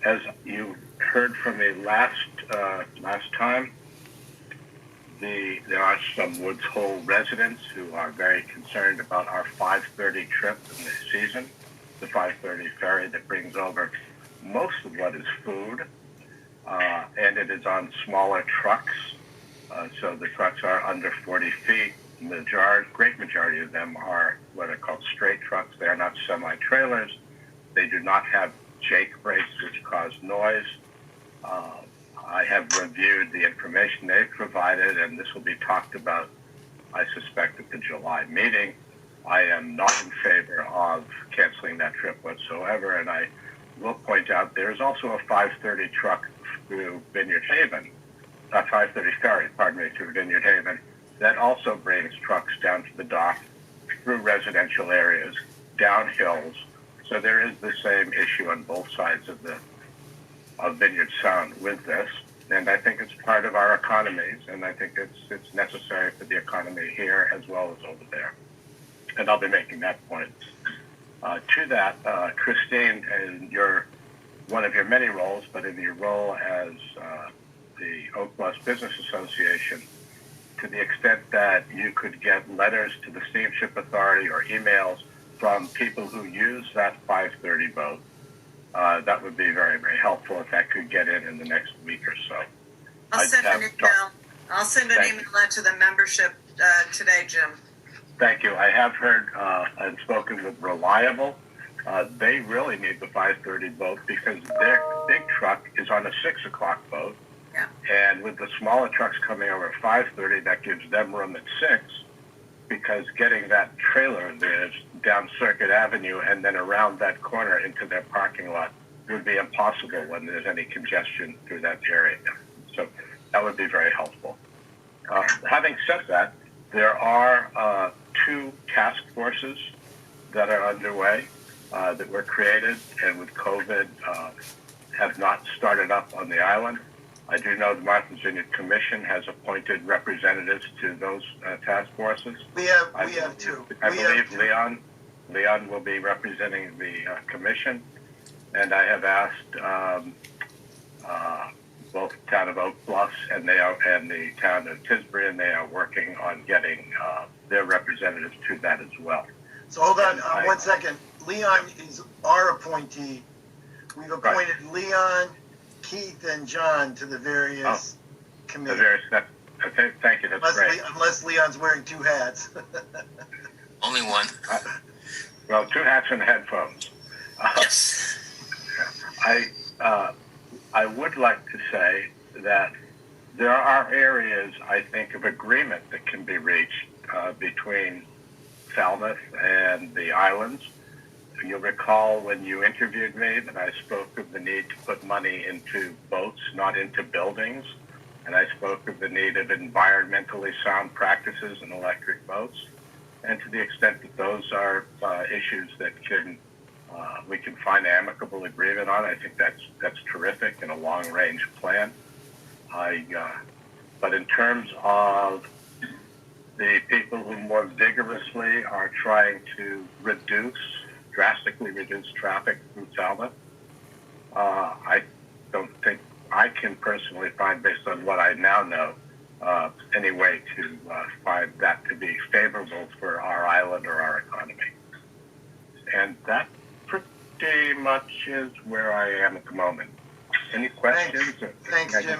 As you heard from me last time, there are some Woods Hole residents who are very concerned about our 5:30 trip in the season, the 5:30 ferry that brings over most of what is food, and it is on smaller trucks. So the trucks are under 40 feet. Great majority of them are what are called straight trucks. They are not semi-trailers. They do not have Jake brakes, which cause noise. I have reviewed the information they've provided, and this will be talked about, I suspect, at the July meeting. I am not in favor of canceling that trip whatsoever, and I will point out there's also a 5:30 truck through Vineyard Haven, 5:30 ferry, through Vineyard Haven, that also brings trucks down to the dock through residential areas, down hills. So there is the same issue on both sides of Vineyard Sound with this, and I think it's part of our economies, and I think it's necessary for the economy here as well as over there. And I'll be making that point. To that, Christine, in one of your many roles, but in your role as the Oak Bluffs Business Association, to the extent that you could get letters to the Steamship Authority or emails from people who use that 5:30 boat, that would be very, very helpful if that could get in the next week or so. I'll send an email out to the membership today, Jim. Thank you. I have heard and spoken with Reliable. They really need the 5:30 boat because their big truck is on a 6 o'clock boat. Yeah. And with the smaller trucks coming over at 5:30, that gives them room at 6, because getting that trailer there down Circuit Avenue and then around that corner into their parking lot would be impossible when there's any congestion through that area. So that would be very helpful. Having said that, there are 2 task forces that are underway that were created and with COVID have not started up on the island. I do know the Martha's Vineyard Commission has appointed representatives to those task forces. We have 2. I believe Leon will be representing the commission, and I have asked both the town of Oak Bluffs and the town of Tisbury, and they are working on getting their representatives to that as well. So hold on 1 second. Leon is our appointee. We've appointed Leon, Keith, and John to the various committees. Okay, thank you. That's great. Unless Leon's wearing 2 hats. Only one. Well, 2 hats and headphones. Yes. I would like to say that there are areas, I think, of agreement that can be reached between Falmouth and the islands. You'll recall when you interviewed me that I spoke of the need to put money into boats, not into buildings. And I spoke of the need of environmentally sound practices in electric boats. And to the extent that those are issues that we can find amicable agreement on, I think that's terrific and a long-range plan. But in terms of the people who more vigorously are trying to drastically reduce traffic through Falmouth, I don't think I can personally find, based on what I now know, any way to find that to be favorable for our island or our economy. And that pretty much is where I am at the moment. Any questions? Thanks Jim.